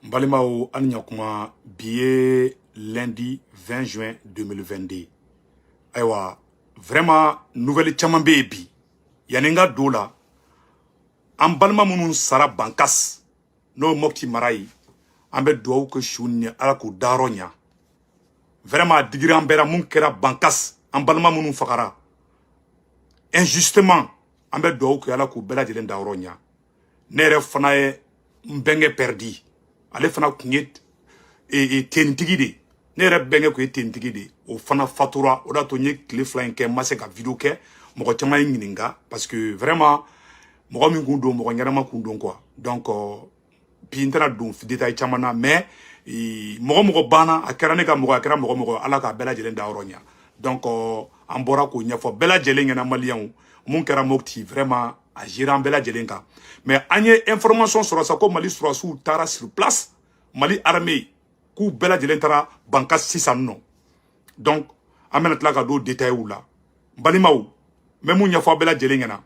Balimao Anyakuma, billet lundi 20 juin 2022. Aïwa, vraiment, nouvelle tchaman baby. Yanenga dola. An balma munun sara bankas. No mokti marai. Ambe doa ke chouni alakou daronya. Vraiment, digiri ambera mun kera bankas. An balma munun fakara. Injustement. Ambe doa ke alakou bela jelen daronya. Nere fanaye mbenge perdi. Ale fana kunye tentigi de ne yɛrɛ bɛnkɛ ko ye tentigi de o fana fatura o da to nye tile fila in kɛ ma se ka video kɛ mɔgɔ caman ye ɲininka parce que vraiment mɔgɔ min kun don mɔgɔ ɲɛnama kun don quoi donc bi n tɛna don détail caman na mais mɔgɔ banna a kɛra ne ka mɔgɔ a kɛra mɔgɔ ala ka bɛɛ lajɛlen da yɔrɔ ɲa donc an bɔra k'o ɲɛfɔ bɛɛ lajɛlen ɲɛna maliyɛnw mun kɛra Mopti vraiment a géré an bɛɛ lajɛlen kan mais an ye information sɔrɔ sa ko Mali surasiw taara sur place Mali armée k'u bɛɛ lajɛlen taara bankas sisan nɔ donc an bɛna tila ka don détail la balimaw mɛ mun ɲɛfɔ bɛɛ lajɛlen ɲɛna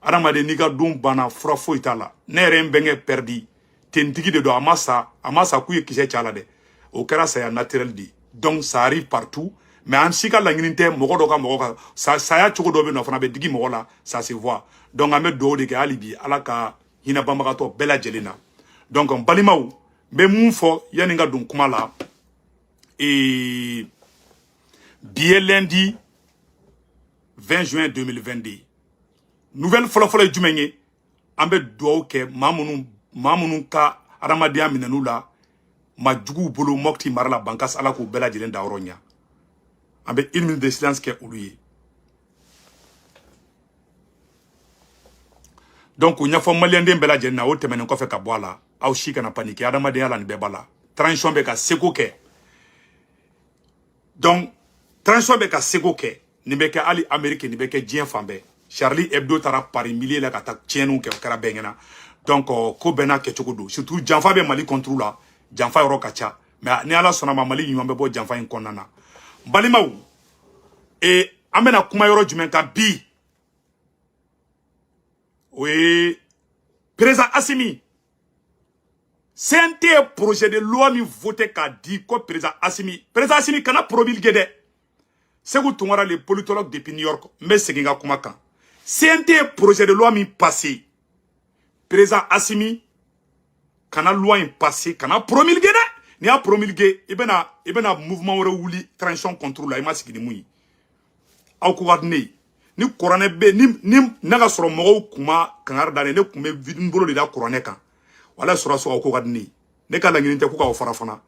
adamaden n'i ka don banna fura foyi t'a la ne yɛrɛ n bɛnkɛ perdi tentigi de don a ma sa k'u ye kisɛ cɛ a la dɛ o kɛra saya naturel de donc ça arrive partout mais an si ka laɲini tɛ mɔgɔ dɔ ka mɔgɔ ka saya cogo dɔ bɛ yen nɔ fana bɛ digi mɔgɔ la ça se voit donc an bɛ dugawu de kɛ hali bi ala ka hinɛ banbagatɔ bɛɛ lajɛlen na donc balimaw n bɛ mun fɔ yanni ka don kuma la bi ye lundi 20 juin 2022 nouvelle fɔlɔfɔlɔ ye jumɛn ye an bɛ dugawu kɛ maa minnu ka adamadenya minɛn'u la ma juguw bolo Mopti mara la bankas ala k'u bɛɛ lajɛlen da yɔrɔ ɲa an bɛ 1 minute de silence kɛ olu ye donc u ɲɛfɔ maliyɛnden bɛɛ lajɛlen na o tɛmɛnen kɔfɛ ka bɔ a la aw si kana panike adamadenya la nin bɛɛ b'a la transition bɛ ka seko kɛ donc transition bɛ ka seko kɛ nin bɛ kɛ hali Amérique nin bɛ kɛ diɲɛ fan bɛɛ Charlie Hebdo taara Paris milieu la ka taa tiɲɛniw kɛ o kɛra bɛɛ ɲɛna donc ko bɛɛ n'a kɛcogo don surtout janfa bɛ Mali contre la janfa yɔrɔ ka ca mais ni ala sɔnna ma Mali ɲuman bɛ bɔ janfa in kɔnɔna na balimaw an bɛna kuma yɔrɔ jumɛn kan bi o ye président Assimi CNT projet de loi min voté k'a di ko président Assimi kana promulguer dɛ Segu Tunkara le politologue depuis New York n bɛ segin ka kuma kan CNT projet de loi min passé président Assimi kana loi in passé kana promulguer dɛ ni y'a promulguer i bɛna mouvement wɛrɛ wuli transition contre la i ma sigi ni mun ye aw ko ka di ne ye ni kuranɛ bɛ ni ne ka sɔrɔ mɔgɔw kuma kangari da ne kun bɛ n bolo de da kuranɛ kan wala sɔrɔ aw ko ka di ne ye ne ka laɲini tɛ ko k'aw fara fana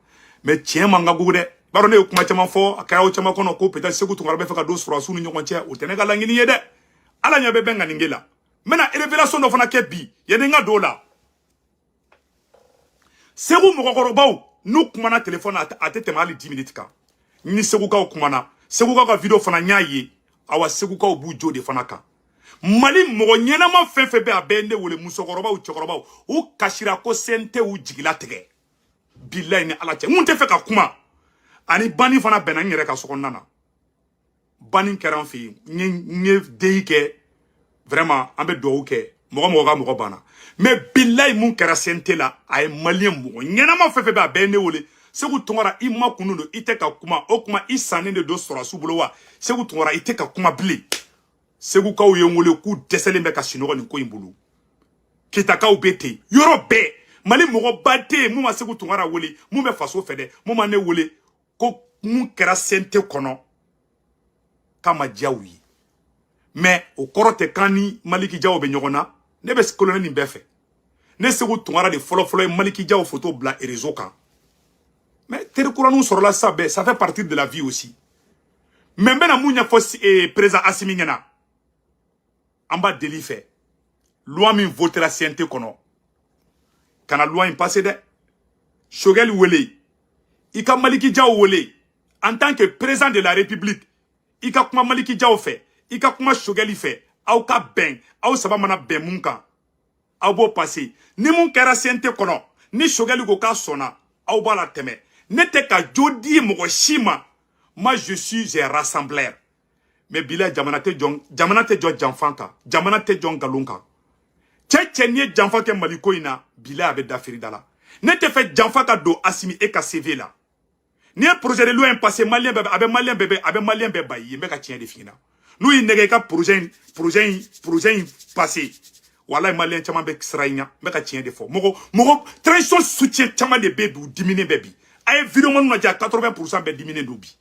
mais tiɲɛ man ka gogo dɛ b'a dɔn ne ye kuma caman fɔ a kɛra aw caman kɔnɔ ko peut-être Segu Tunkara bɛ fɛ ka don sɔrɔsiw ni ɲɔgɔn cɛ o tɛ ne ka laɲini ye dɛ ala ɲɛ bɛ bɛn ŋaninge la n bɛna révélation dɔ fana kɛ bi yanni n ka don o la Segu mɔgɔkɔrɔbaw n'u kumana téléphone a tɛ tɛmɛ hali 10 minutes kan ni Segukaw kumana Segukaw ka vidéo fana n y'a ye awa Segukaw b'u jo de fana kan Mali mɔgɔ ɲɛnama fɛn fɛn bɛ a bɛɛ ne wele musokɔrɔbaw cɛkɔrɔbaw u kasira ko CNT u jigila tigɛ bilayi ni ala cɛ mun tɛ fɛ ka kuma ani bani fana bɛnna n yɛrɛ ka sokɔnɔna na bani kɛra an fɛ yen n ye deyi kɛ vraiment an bɛ dugawu kɛ mɔgɔ ka mɔgɔ banna mais bilayi mun kɛra CNT la a ye maliyɛn mɔgɔ ɲɛnama fɛn fɛn bɛ a bɛɛ ne wele Segu Tunkara i ma kunu don i tɛ ka kuma o kuma i sannen de don sɔrɔsiw bolo wa Segu Tunkara i tɛ ka kuma bilen Segukaw ye n wele k'u dɛsɛlen bɛ ka sinɔgɔ nin ko in bolo Ketakaw bɛ ten yɔrɔ bɛɛ Mali mɔgɔ ba tɛ yen mun ma Segu Tunkara wele mun bɛ faso fɛ dɛ mun ma ne wele ko mun kɛra CNT kɔnɔ k'a ma diya u ye mais o kɔrɔ tɛ k'an ni Maliki Jaw bɛ ɲɔgɔn na ne bɛ kolonɛ nin bɛɛ fɛ ne Segu Tunkara de fɔlɔ ye Maliki Jaw photo bila réseau kan mais terikuraninw sɔrɔla sa bɛɛ ça fait partie de la vie aussi mais n bɛna mun ɲɛfɔ président Assimi ɲɛna an b'a deli fɛ loi min votera CNT kɔnɔ kana loi in passé dɛ Choguel wele i ka Maliki Jaw wele en tant que président de la République i ka kuma Maliki Jaw fɛ i ka kuma Choguel fɛ aw ka bɛn aw saba mana bɛn mun kan aw b'o passé ni mun kɛra CNT kɔnɔ ni Choguel ko k'a sɔnna aw b'a la tɛmɛ ne tɛ ka jo di mɔgɔ si ma moi je suis un rassembleur mais bila jamana tɛ jɔ janfan kan jamana tɛ jɔ nkalon kan cɛ n'i ye janfa kɛ Mali ko in na bila a bɛ dafiri da la Ne te fait janfa ka do Assimi et ka CV là. Ni un projet de loi passé malien bébé avec malien bébé bayi me ka tien de fina. Nous il nègre ka projet passé. Wallahi malien chama be sraïna me ka tien de fo. Mogo transition soutien chama de bébé ou diminuer bébé. Ay vidéo mon na 80% be diminuer dobi.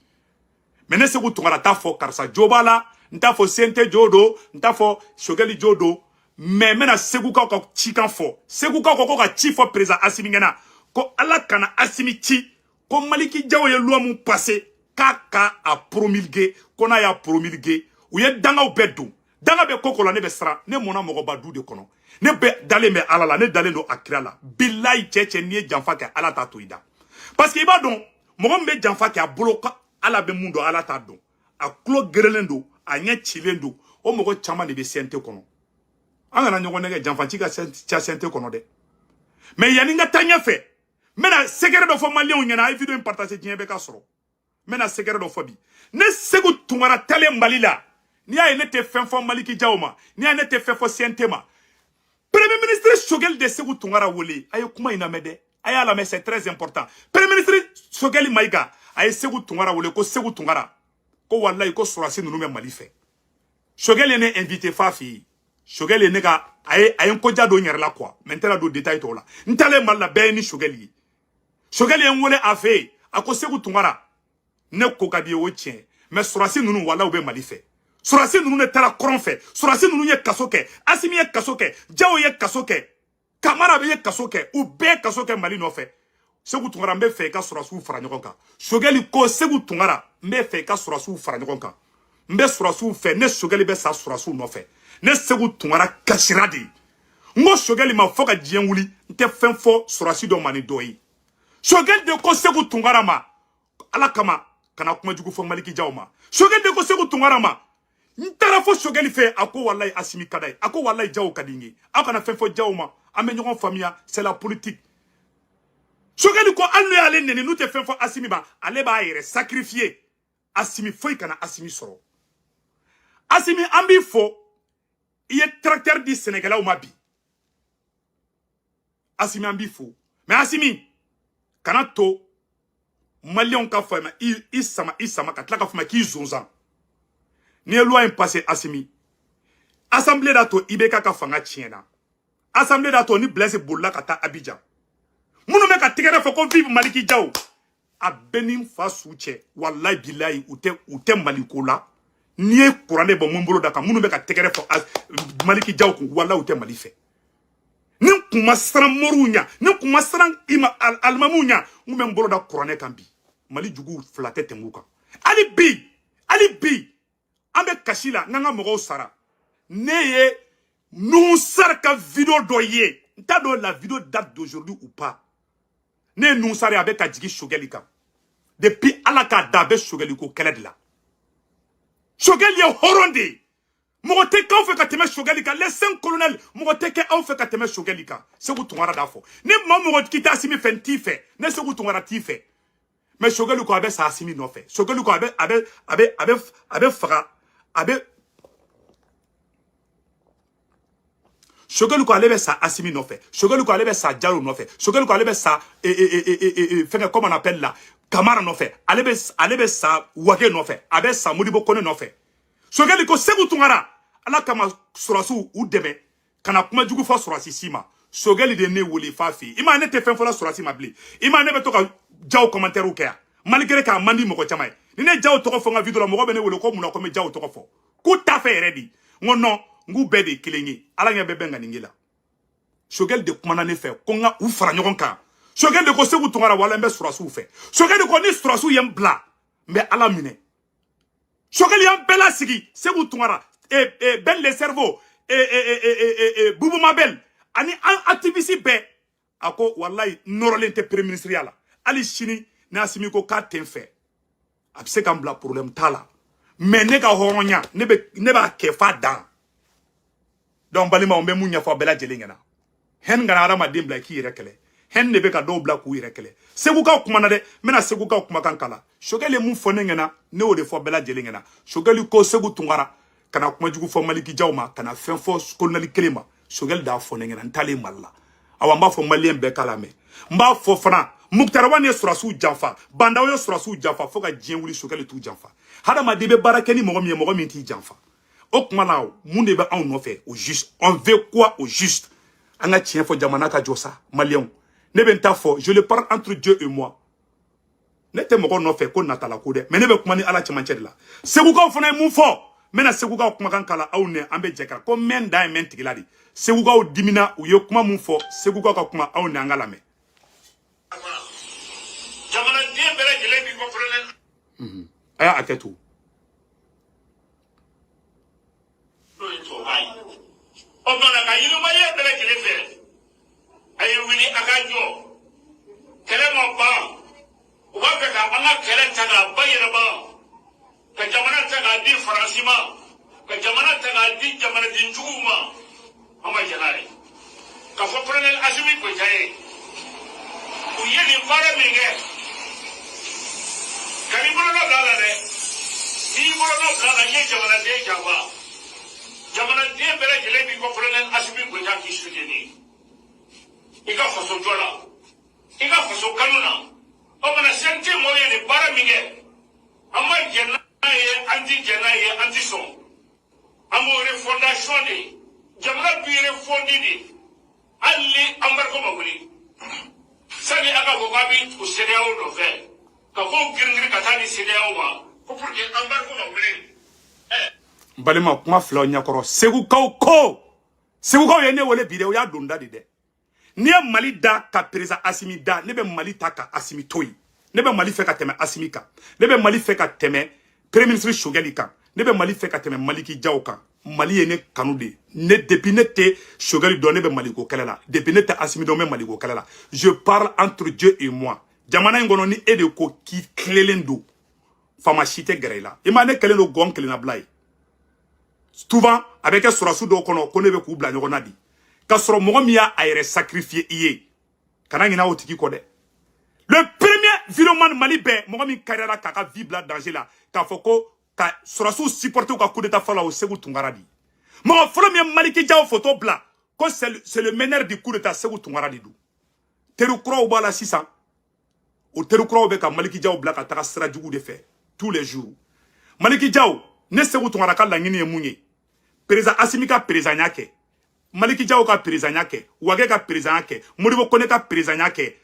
Mais ne se ko tongara ta fo karsa jobala, nta fo sente jodo, nta fo shogeli jodo. Mais mena segu ka ko chikan fo. Segu ka ko ka chi fo président Assimi ngena. Ko ala kana Assimi chi. Ko Maliki Diaw ye loi mun passé kaka a promulgué qu'on a promulgué ou ye danga ou bedou danga be kokola ne be sra ne mona mogo badu de kono ne be dale me ala la ne dale no akira la billahi cheche ni janfa ka ala ta toida parce que iba don mogo be janfa ka bloka ala be mundo ala ta don a klo gerelendo a nya chilendo o mogo chama ne be sente kono anga na nyogo ne janfa chi ka sente kono de mais yani nga tanya fe mena secret do fo malien nyana ay vidéo partager dien be ka soro mena secret do fo bi ne segu tungara tele malila ni ay ne te fen fo Maliki Diaw ma ni ay ne te fen fo Sentema premier ministre Shogel de segu tungara wole ay kuma ina mede ay ala mais c'est très important premier ministre Shogel Maïga ay segu tungara wole ko segu tungara ko wallahi ko sorasi nunu me Mali fe Shogel ne invité Fafi Shogel ne ga ay ko jado nyere la quoi maintenant do détail to la ntale malla be ni Shogel yi Shogel en wole afe ako segu tungara ne ko kadi o tien mais sorasi nunu wala ube Mali fe sorasi nunu ne tala kron fe sorasi nunu ye kasoke Assimi ye kasoke Diaw ye kasoke Kamara be ye kasoke ou be kasoke Mali no fe segu tungara mbe fe ka sorasu fara nyogon kan Shogel ko segu tungara mbe fe ka sorasu fara nyogon kan mbe sorasu fe ne Shogel be sa sorasu no fe ne segu tungara kashiradi ngo Shogel ma foka dien wuli nte fen fo sorasi do mani doyi Shogel de ko segu tungara ma ala kama kana kuma jugu fo Maliki Diaw ma Shogel de ko segu tungara ma ntara fo Shogel fe ako wallahi Assimi kadai ako wallahi Diaw kadingi akana fen fo Diaw ma ame nyogon famia c'est la politique Shogel ko alno ale nene nous te fen fo Assimi ba ale ba yere sacrifier Assimi foi kana Assimi soro Assimi ambi fo il est tracteur du Sénégal ou mabi Assimi ambi fo mais Assimi kana to Malion ka fama isama ka tlaka fama ki zonza ni loi passé Assimi assemblée dato ibeka ka fanga tiena assemblée dato ni Blaise Bolla ka ta Abidjan munu me ka tigere fo ko vive Maliki Diaw a benim fa souche wallahi billahi ute Maliko la ni e kurane bo mumbolo daka munu me ka tigere fo Maliki Diaw ko wallahi ute Mali fe ni kuma sran morunya ni kuma sran ima almamunya ngume mbolo da kurane kambi Mali jugu flate tenguka ali bi ambe kashila nanga mogo sara neye nous sarka vidéo doye nta do la vidéo date d'aujourd'hui ou pas ne nous sara avec adjigi Shogel ka depuis alaka dabe Shogel ko keled la Shogel ye horonde mogote ka fe ka teme Shogel ka les 5 colonels mogote ka au fe ka teme Shogel ka segu tungara dafo ne mogo kita Assimi fenti fe ne segu tungara ti fe mais Shogel ko abe sa Assimi no fe Shogel ko abe fara Shogel ko alebe sa Assimi no fe Shogel ko alebe sa Diallo no fe Shogel ko alebe sa comment on appelle là Kamara no fe alebe sa Wage no fe abe sa Modibo Kone no fe Shogel ko segu tungara ala kama sorasu u deme kana kuma jugu fa sorasi sima Shogel de ne wole fa fi ima ne te fen fola sorasi mabli ima ne be to ka Diaw commentaire ou kaya malgré ka mandi moko chama ni ne Diaw to ko fo nga vidéo la moko be ne wole ko muna ko me Diaw to ko fo ku ta fe ready ngono ngu be de kilengi ala nya be benga ningila Shogel de kuma na ne fe ko nga u fara nyogon kan Shogel de ko segu tungara wala mbe sorasu fe Shogel de ko ni sorasu yem bla mbe ala mine Shogel yam bela sigi segu tungara ben le cerveau Boubou Mabel ani activiste be ako wallahi norolente premier ministre yala ali chini na Assimi ko ka tenfe abse kam bla problème tala mais ne ka horonya ne ba kefa dan donc balima on be munya fo bela jelengena hen ngana arama dimbla ki rekele hen ne be ka do bla ku rekele segu ka kuma na de mena segu ka kuma kan kala Shogel mu fo ngena ne o de fo bela jelengena Shogel ko segu tungara kana kuma jugu fo Maliki Diaw ma kana fen fo kolonel kelema Shogel da fo ngena ntale malla awa mba fo malien be kala me mba fo fana Muktarawan ye surasu janfa bandaw ye surasu janfa fo ka dien wuli sokale tu janfa hada ma debe barakeni mogo mi ti janfa o kuma la mun de be an no fait au juste on veut quoi au juste anga tien fo jamana ka josa malien ne ben ta fo je le parle entre Dieu et moi ne te mogo no fait ko natala ko de mais ne be kuma ni ala chamanche de la seguka fo na mun fo mena seguka kuma kan kala aw ne ambe jeka ko men da men tigiladi seguka o dimina u ye kuma mun fo seguka ka kuma aw ne angala me jamana den bɛɛ lajɛlen b'i kɔfilɛlen. Aya hakɛ to. N'o ye tubabukan ye. O kumana ka yirimajɛ bɛɛ lajɛlen fɛ a ye wuli a ka jɔ kɛlɛ ma ban u b'a fɛ ka an ka kɛlɛ ta k'a bayɛlɛma ka jamana ta k'a di Faransi ma ka jamana ta k'a di jamanadenjuguw ma an ma jɛn n'a ye ka fɔ Colonel Asimi Goyita ye u ye nin baara min kɛ. Kari bolola bila la dɛ n'i bolola bila la n ye jamanaden janfa jamanaden bɛɛ lajɛlen b'i ko Colonel Asimi Goyita k'i soutenu i ka faso jɔ la i ka faso kanu na o mana CNT mɔgɔw ye nin baara min kɛ an ma jɛn n'a ye an ti jɛn n'a ye an ti sɔn an b'o refondation de jamana b'i refondi de hali ni embargo ma wuli sani a ka fɔ k'a bɛ o CEDEAO nɔfɛ. Balima kuma fila ɲakɔrɔ segukaw ye ne wele bi de o y'a donda de dɛ n'i ye Mali da ka président Asimi da ne bɛ Mali ta ka Asimi to yen ne bɛ Mali fɛ ka tɛmɛ Asimi kan ne bɛ Mali fɛ ka tɛmɛ premier ministre Choguel kan ne bɛ Mali fɛ ka tɛmɛ Maliki Diaw kan Mali ye ne kanu de ne depuis ne tɛ Choguel dɔn ne bɛ Mali ko kɛlɛ la depuis ne tɛ Asimi dɔn ne bɛ Mali ko kɛlɛ la je parle entre Dieu et moi. Jamana in kɔnɔ ni e de ko k'i tilelen don fama si tɛ gɛrɛ i la i ma ne kɛlen don gɔn kelen na bila ye souvent a bɛ kɛ sɔrɔsu dɔw kɔnɔ ko ne bɛ k'u bila ɲɔgɔn na di ka sɔrɔ mɔgɔ min y'a yɛrɛ sacrifier i ye kana ɲinɛ o tigi kɔ dɛ le premier virement Mali bɛɛ mɔgɔ min kariera k'a ka vie bila danger la k'a fɔ ko ka sɔrɔsu supporter ka coup d'état fɔlɔ o Segu Tunkara di mɔgɔ fɔlɔ min ye Maliki Diaw photo bila ko c'est le meneur du coup d'état Segu Tunkara di don teru kuraw b'a la sisan o teru kuraw bɛ ka Maliki Diaw bila ka taga sira jugu de fɛ tous les jours Maliki Diaw ne Segu Tunkara ka laɲini ye mun ye président Asimi ka président ya kɛ Maliki Diaw ka président ya kɛ Wage ka président ya kɛ Modibo Kone ka président ya kɛ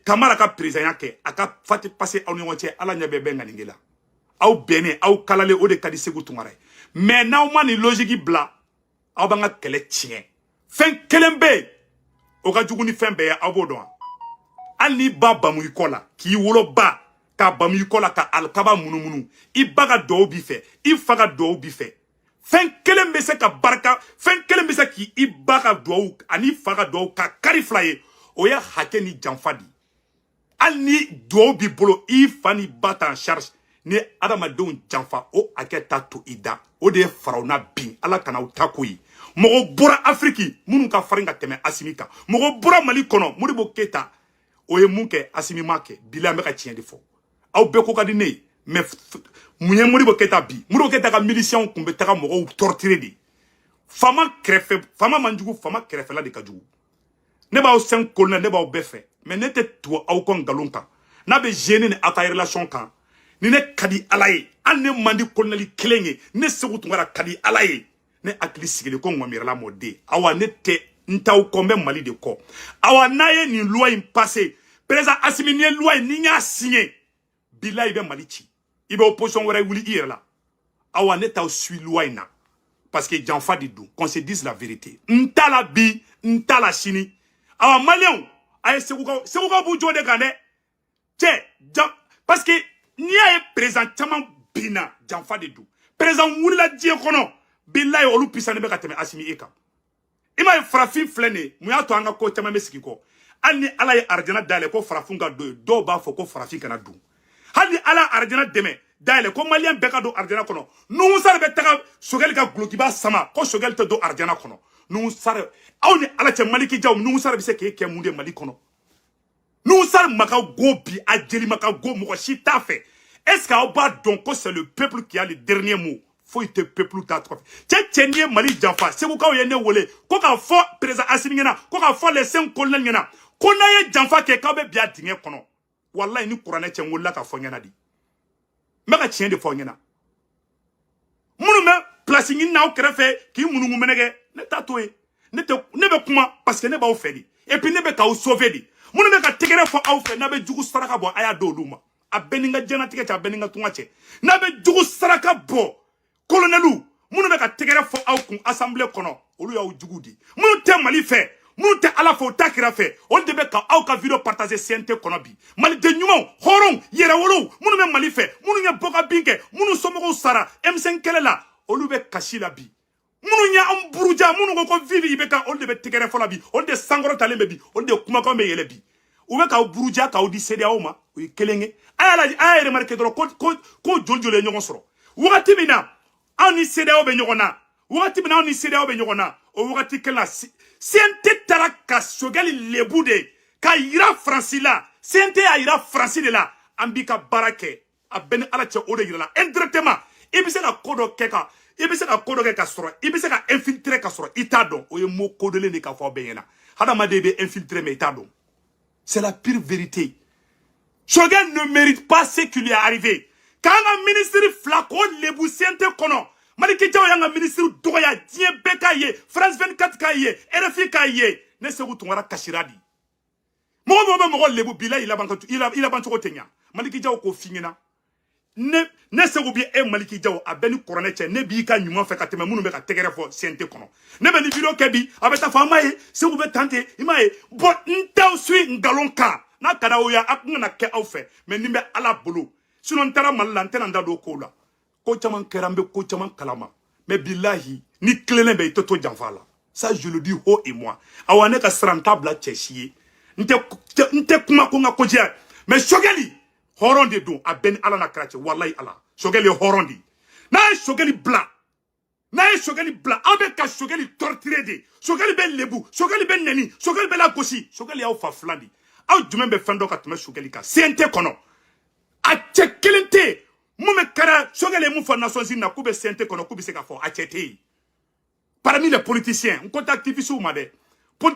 Kamara ka président ya kɛ a ka fati passé aw ni ɲɔgɔn cɛ ala ɲɛ bɛ bɛn ŋaninge la aw bɛnnen aw kalale o de ka di Segu Tunkara ye mais n'aw ma ni logique bila aw b'an ka kɛlɛ tiɲɛ fɛn kelen bɛ yen o ka jugu ni fɛn bɛɛ ye aw b'o dɔn hali n'i ba bamu i kɔ la k'i wolo ba ka bamu i kɔ la ka alikaba munumunu i ba ka duwawu b'i fɛ i fa ka duwawu b'i fɛ fɛn kelen bɛ se ka barika fɛn kelen bɛ se k'i ba ka duwawu ani fa ka duwawu ka kari fila ye o ye hakɛ ni janfa di hali ni duwawu b'i bolo i fa ni ba ta en charge ni adamadenw janfa o hakɛ ta to i da o de ye faraw na bin ala kana u ta ko ye mɔgɔ bɔra Afriki minnu ka farin ka tɛmɛ Asimi kan mɔgɔ bɔra Mali kɔnɔ Modibo Keyita o ye mun kɛ Asimi ma kɛ bila an bɛ ka tiɲɛ de fɔ aw bɛɛ ko ka di ne ye mais mun ye Modibo Keyita bi Modibo Keyita ka miliciens kun bɛ taga mɔgɔw torturer de fama kɛrɛfɛ fama man jugu fama kɛrɛfɛla de ka jugu ne b'aw sɛn colonel ne b'aw bɛɛ fɛ mais ne tɛ tugu aw kɔ nkalon kan n'a bɛ gêner ni aw ka relation kan ni ne ka di ala ye hali ne man di colonel kelen ye ne Segu Tunkara ka di ala ye ne hakili sigilen ko ŋɔmirala mɔden awa ne tɛ n t'aw kɔ n bɛ Mali de kɔ awa n'a ye nin loi in passé président Asimi ni ye loi in ni y'a signé bilahi i bɛ Mali ci i bɛ opposition wɛrɛ wuli i yɛrɛ la awa ne t'aw suit loi in na parce que janfa de don qu'on se dise la vérité n t'a la bi n t'a la sini awa maliyɛnw a ye segukaw b'u jɔ de kan dɛ cɛ parce que n'i y'a ye président caman binna janfa de don président wulila diɲɛ kɔnɔ bilahi olu puissant bɛ ka tɛmɛ Asimi e kan i m'a ye farafin filɛ nin ye mun y'a to an ka ko caman bɛ sigi kɔ hali ni ala ye arijana dayɛlɛ ko farafin ka don ye dɔw b'a fɔ ko farafin kana don hali ni ala arijana dɛmɛ dayɛlɛ ko maliyɛn bɛɛ ka don arijana kɔnɔ Nuhu Sare bɛ taga Choguel ka gulokiba sama ko Choguel tɛ don arijana kɔnɔ Nuhu Sare aw ni ala cɛ Maliki Diaw Nuhu Sare bɛ se k'e kɛ mun de Mali kɔnɔ Nuhu Sare ma ka go bi a jeli ma ka go mɔgɔ si t'a fɛ est-ce que aw b'a dɔn ko c'est le peuple qui a le dernier mot faut te peuple ta trop tchétchénie Mali janfa c'est pourquoi y a ne wolé ko ka fo président Assimi ngena ko ka fo les 5 colonels ngena ko na ye janfa ke ka be bia dinge kono wallahi ni qur'ane tchen wolla ka fo ngena di maka tchen de fo ngena munu me place ngina o krefe ki munu ngumenege ne tatoé ne be kuma parce que ne ba o fedi et puis ne be ka o sauver di munu be ka tegere fo aw fe na be jugu saraka bo aya do luma a beninga janatike cha beninga tungache na be jugu saraka bo colonelu munu be ka tegere fo aw kun assemblée kono olu ya o jugu di munu te Mali fe munu te ala fo takira fe on de be ka aw ka video partager CNT kono bi Mali de nyumo horon yere woro munu be Mali fe munu nya boka binke munu somogo sara M5 kelela olu be kashila bi munu nya amburuja munu ko vivi ibeka on de be tegere fo la bi on de sangoro talembe bi on de kuma ko me yele bi ou ka buruja ka odi cédé o ma o kelenge ay remarqué dro ko joljole ñogon soro wakati bina ani cédé o be ñogona wakati bina ani cédé o be ñogona o wakati kala sente taraka sogali lebude ka ira francila sente a ira francile la ambika barake a ben ala che o de ira indirectement ibise ka kodo keka ibise ka kodo keka soro ibise ka infiltrer ka soro itado o ye mo kodele ni ka fo be yena hada ma de be infiltrer me itado. C'est la pire vérité. Choguel ne mérite pas ce qui lui est arrivé. Quand un ministre Flako lebu siente kono, Maliki Diaw yanga ministre Doya, Dien Bekaye, France 24 kaye, RFI kaye, ne se routouara kashiradi. Mo lebu bila il a bantu tenya. Maliki Diaw ko fingena. Ne se roubie e Maliki Diaw a beni koroneche ne bi ka nyuma fe ka teme munu be ka tegere fo siente kono. Ne be ni video kebi abeta fama e se roubie tante imae bon ntaw sui ngalonka na kada oya akuna ke awfe mais nimbe ala bolo sinon tara malante nda do ko la ko chaman kerambe ko chaman kalama mais billahi ni klele be toto janfala ça je le dis haut et moi awane ka srantable tchechie nte kuma ko nga koja mais Chogueli horondi do a ben ala na krache wallahi ala Chogueli horondi na Chogueli bla na Chogueli bla abe ka Chogueli torturé de Chogueli ben lebu Chogueli ben neni Chogueli ben la gosi Chogueli a fa flandi aw jumen be fendo ka tuma Chogueli ka CNT kono a chekelente mume kara Chogueli mu fa Nations Unies na kube CNT kono kube se ka fo a chete parmi les politiciens on contacte activiste ou made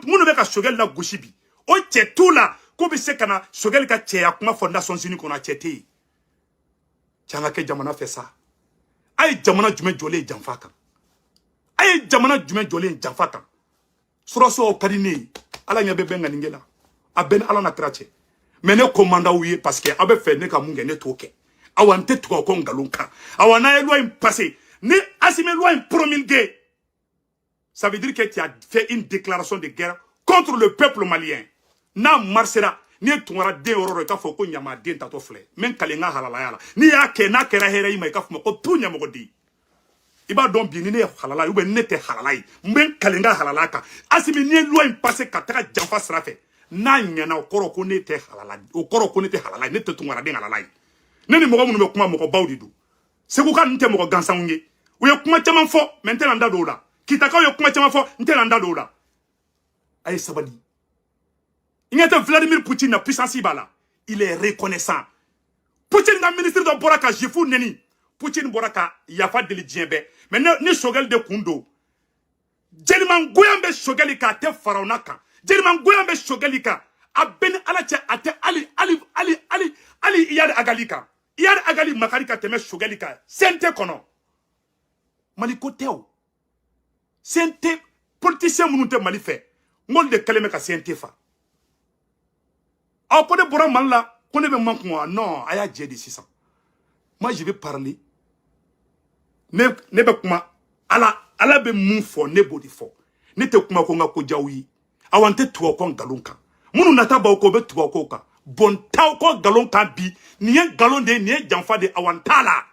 munu be ka Chogueli na gosi bi o chetou la kube se kana Chogueli ka che ya kuma fo Nations Unies kono a chete changa ke jamana fait ça ay jamana jumen jole janfaka ay jamana jumen jole janfaka suraso o kadine ala nya be benga ningela a ben ala na krache mais ne commanda ouye parce que abe fait ne ka munge ne toke awante to ko ngalunka awana loi passé ne Assimi loi promulguée ça veut dire que tu as fait une déclaration de guerre contre le peuple malien na marsera ni tungara de ororo ka fo ko nyama de tato fle men kalenga halala yala ni ya ke na kera here ima ka fo ko tunya mo di iba don bi ni ne halala ube nete halala men kalenga halala ka Assimi ni loi passé ka taka janfa srafe na nyana okoro ko ne te halala okoro ko ne te halala ne te tungara de halala ne ni mo ko mu kuma mo ko bawdi du se ku ka nte mo ko gansa unge o ye kuma chama fo maintenant nda do la kitaka o ye kuma chama fo nte nda do la ay sabali. Il y a Vladimir Poutine na puissance bala. Il est reconnaissant. Poutine na ministre de Boraka Jifu neni. Poutine Boraka yafa deli djembe. Mais ne Choguel de Kundo. Jeliman Goyambe Chogueli ka te faraonaka. Jeliman Goyambe Chogueli ka a ben alache ate ali iyad agalika. Iyad agali makarika teme Chogueli ka. Sente kono. Maliko teo. Sente politicien munute mali fe. Ngol de kaleme ka sente fa. Ah, connaît Bora Malla, connaît même moi. Non, aya djedi 600. Moi, je vais parler. Ne be kuma ala be mun fo ne bodi fo. Ne te kuma ko nga ko jawi. Awante tuwa ko galonka. Munu nata ba ko be tuwa ko ka. Bon taw ko galonka bi, ni en galon de ni en janfa de awantala.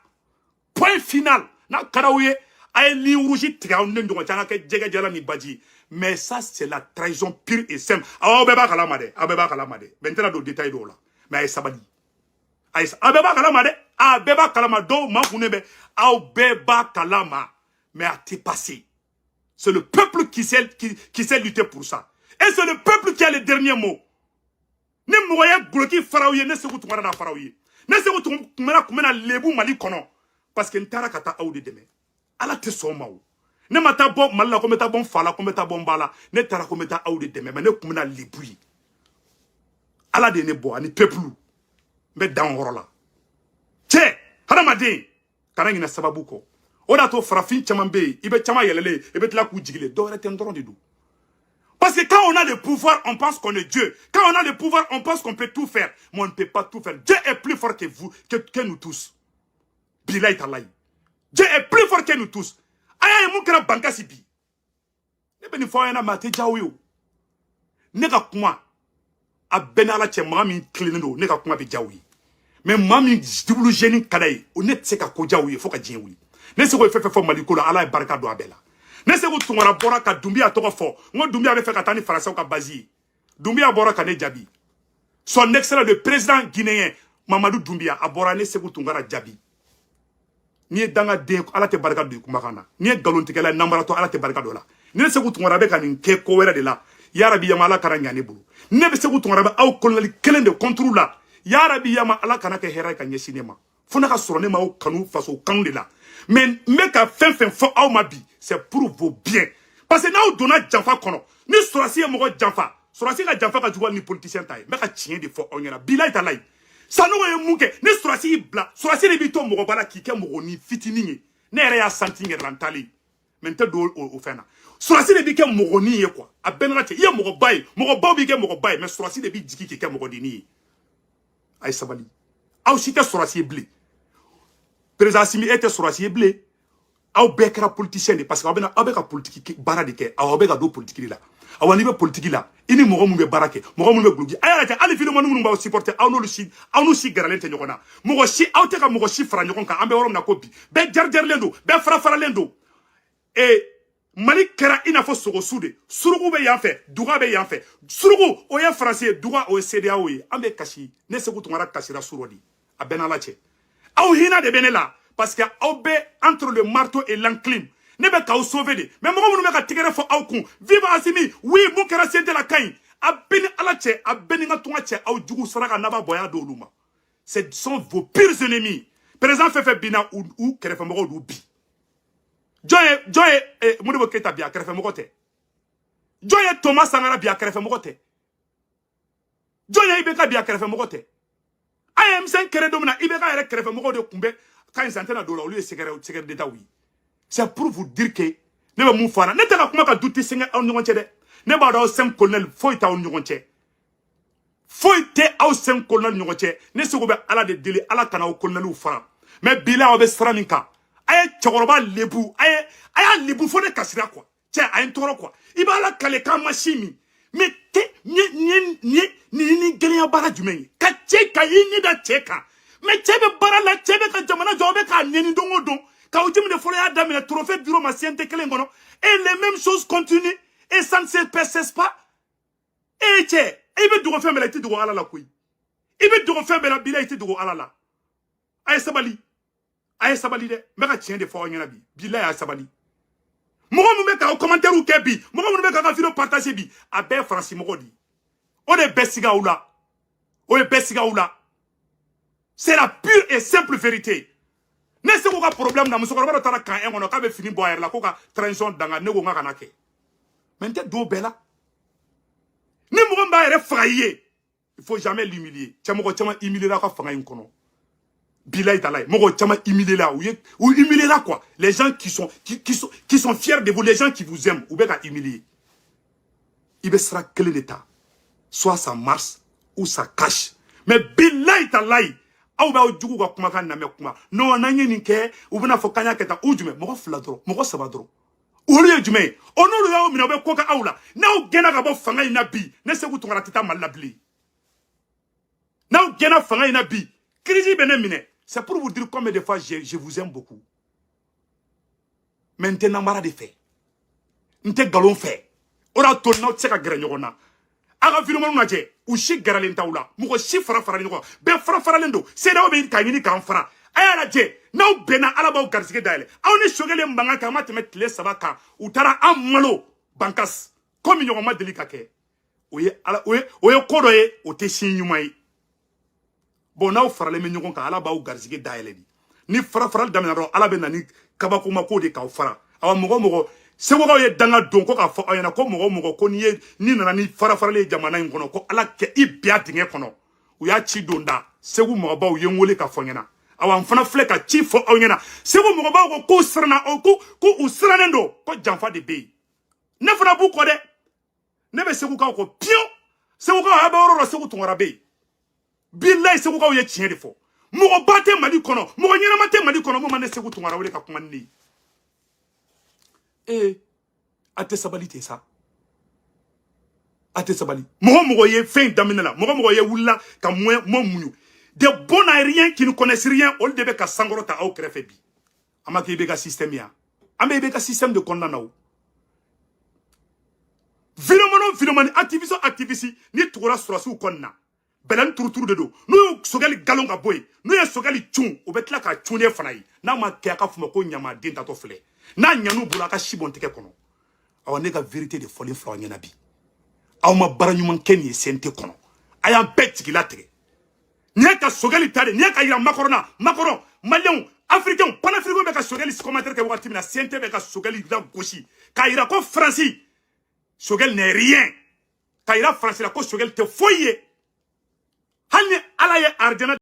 Point final. Na karaouye ay li rougi tiga on ndo changa ke jega jala ni baji. Mais ça, c'est la trahison pure et simple. Ah, beba kalamade. Ah, beba kalamade. Maintenant, do détail do là. Mais sabali. Ah, beba kalamade. Ah, beba kalamade. Do, ma funebe. Ah, beba kalama. Mais à t'es passé. C'est le peuple qui sait lutter pour ça. Et c'est le peuple qui a le dernier mot. Ne moya bloqué faraouye, ne se retrouve na faraouye. Ne se retrouve kumena lebu mali kono. Parce que n'tara kata aou de demain. ala te soma o ne mata bon malla ko meta bon fala ko meta bon bala ne tara ko meta awde deme mais ne kumna libui ala de ne bo ani peuple be dan horola che hadamade kana ngina sababu ko oda to farafin chaman be ibe chama yelele ibe tla ku jigile do rete ndoro de do. Parce que quand on a le pouvoir, on pense qu'on est Dieu. Quand on a le pouvoir, on pense qu'on peut tout faire. Mais on ne peut pas tout faire. Dieu est plus fort que vous, que nous tous. Bilay talay. Dieu est plus fort que nous tous. Aya mu kera banka sibi. Ne beni fo yana mate jawo. Ne ka kuma a benala che mami clean ne ka kuma be jawo. Mais mami dibulu jeni kadai, o ne tseka ko jawo fo ka jenwi. Ne se ko fefe fo maliko la ala baraka do abela. Ne se ko tungora bora ka Doumbia toko fo. Ngo Doumbia be fe ka tani français ka bazi. Doumbia bora ka ne jabi. Son excellent le président guinéen Mamadou Doumbia a bora ne se ko tungara jabi. Ni danga de ala te baraka do kumakana. Ni galontikela nambarato ala te baraka do la. Ni se ko tungora be ka nin ke ko wera de la. Ya Rabbi yama ala karanya ne bulu. Ne be se ko tungora be aw koloneli kelen de contrôle la. Ya Rabbi yama ala kana ke hera ka nyesinema. Fona ka soro ne ma o kanu faso kanu de la. Mais ka fen fo aw ma bi. C'est pour vos biens. Parce que nous donnons Janfa kono. Ni sorasi mo Janfa. Sorasi ka Janfa ka juwa ni politicien tay. Me ka tien de fo onyana. Bilay talay. Ça no ye munke. Ni sorasi bla. Sorasi de bito mo bala ki ke mo ni fitini ni. Ne re ya santi ngerantali. Mente do o fena. Sorasi de bi ke mo ni ye quoi. A benra te ye mo bay. Mo ba bi ke mo bay. Mais sorasi de bi diki ki ke mo dini. Ay sabali. Aw site sorasi blé. Président Simi était sorasi blé. Aw be kera politicien parce que aw be ka politique bara de ke aw be ka do politique la aw ni be politique la ini mogo mun be barake mogo mun be glugi ayala ta ali film manu ba supporter aw no si garalente nyokona mogo si aw te ka mogo si fra nyokon ka ambe worom na kopi be jarjar lendo be fra lendo e mali kera ina fo sogo sude surugu be yanfe duga be yanfe surugu o ya français duga o CDAO yi ambe kashi ne se ko tungara kashira surodi abena la che aw hina de benela. Parce que aw be entre le marteau et l'enclume. Ne be ka sauver de. Mais mo mo be ka tigere fo aw kun. Vive Assimi. Oui, mon kera sente la kain. A beni ala che, a beni nga tunga che aw jugu saraka naba boya do luma. Ce sont vos pires ennemis. Président Fefe Bina ou kerefe mo do bi. Joye Modibo Keita bia kerefe mo te. Joye Thomas Sankara bia kerefe mo te. Joye Ibeka bia kerefe mo te. Ayem sen kere domina Ibeka ere kerefe mo de kumbe. Quand ils s'entendent à dollar, lui est secrétaire d'État, oui. C'est pour vous dire que ne va mou fana. Ne t'as pas douter c'est un numéro de. Ne va pas 5 colonels, faut être un numéro de. Faut être 5 colonels numéro de. Ne se gobe à la de délai à la cana au colonel ou fara. Mais Bila obe straninka. Aye tchoroba lebu. Aye lebu faut ne cassera quoi. Tiens, aye toro quoi. Il va la caler comme machine. Mais te ni gagner bara du meni. Kache kayini da cheka. Mais tchebe bara la tchebe ka jamana jobe ka neni dongo don ka ujimi de folo ya damina trophée bureau ma siente kelengono et les mêmes choses continuent et ça ne se persiste pas et tche ibe dugo fembe la ti dugo ala la kuy ibe dugo fembe la bila ti dugo ala la ay sabali de meka tien de fo nyana bi bila ya sabali mo mo meka commentaire ou kebi mo mo meka ka vidéo partager bi abe franci mo di o de besiga oula. C'est la pure et simple vérité. Ne se ko ka problème na muso ko ba tara kan en ono ka be fini boyer la ko ka transition danga ne ko ngaka na ke. Mente do bela. Ne mo mba ere frayer. Il faut jamais l'humilier. Chamo ko chama humilier la ka fanga yin kono. Bilay talay. Mo ko chama humilier la ou humilier la quoi. Les gens qui sont fiers de vous, les gens qui vous aiment ou be ka humilier. Il be sera quel l'état. Soit ça marche ou ça cache. Mais bilay talay. Aw ba jugu ga kuma kan na me kuma no nanye ni ke u bina fo kanya keta ujume mo fla dro mo saba dro o le jume ono lo yawo mina be ko ka awla na o gena ga bo fanga ina bi ne se ku tungara tita malabli na o gena fanga ina bi kriji bene mine. C'est pour vous dire combien de fois je vous aime beaucoup. Maintenant mara de fait nte galon fait ora to na tseka gere nyona aga film mo naje u shi garalen tawla mugo shi fara ni ko be fara lendo se dawo be kanyini kan fara ayala je naw bena alaba u garsige dale aw ni shogele mbanga ka matemet le sabaka utara amalo bankas comme nyoko ma delika ke oye kodo ye o te shin nyumai bon naw fara le me nyoko ka alaba u garsige dale ni fara damina ro ala be nani kabakuma ko de k'aw fara awa mɔgɔ segukaw ye danga don ko k'a fɔ aw ɲɛna ko mɔgɔ ko ni nana ni farafaralen ye jamana in kɔnɔ ko ala kɛ i biya dingɛ kɔnɔ u y'a ci don da segu mɔgɔbaw ye n wele k'a fɔ ɲɛna awa n fana filɛ ka ci fɔ aw ɲɛna segu mɔgɔbaw ko k'u siranna ko u sirannen don ko janfa de bɛ yen ne fana b'u kɔ dɛ ne bɛ segukaw ko piyo segukaw a bɛ yɔrɔ dɔ segu tunkara bɛ yen bilayi segukaw ye tiɲɛ de fɔ mɔgɔba tɛ mali kɔnɔ mɔgɔ ɲɛnama tɛ mali kɔnɔ mun ma ne segu tunkara wele ka kuma ni ne ye a tɛ sabali ten sa a tɛ sabali mɔgɔ ye fɛn daminɛ la mɔgɔ ye wulila ka mɔ muɲu de bon aérien qui ne connaissent rien olu de bɛ ka sankɔrɔ ta aw kɛrɛfɛ bi a ma kɛ i bɛ ka système ya an bɛ i bɛ ka système de kɔnɔna na o Vilomani activiste ni tugura surasiw kɔnɔna bɛlɛni turuturu de don n'u ye sogɛli galon ka bɔ yen n'u ye sogɛli cun o bɛ tila ka cunnen fana ye n'a ma kɛ a ka fɔ ko ɲamaden tatɔ filɛ n'a ɲan'u bolo a ka si bɔn tigɛ kɔnɔ awa ne ka vérité de fɔlen filɛ aw ɲɛna bi aw ma baara ɲuman kɛ nin ye CNT kɔnɔ a y'an bɛɛ jigila tigɛ nin ye ka sogɛli ta de nin ye ka yira Macron maliyɛnw africains panafricains bɛ ka sogɛli commentaire kɛ wagati min na CNT bɛ ka sogɛli la gosi k'a yira ko Faransi sogɛli n'est rien k'a yira Faransi la ko sogɛli tɛ foyi ye hali ni ala ye arijana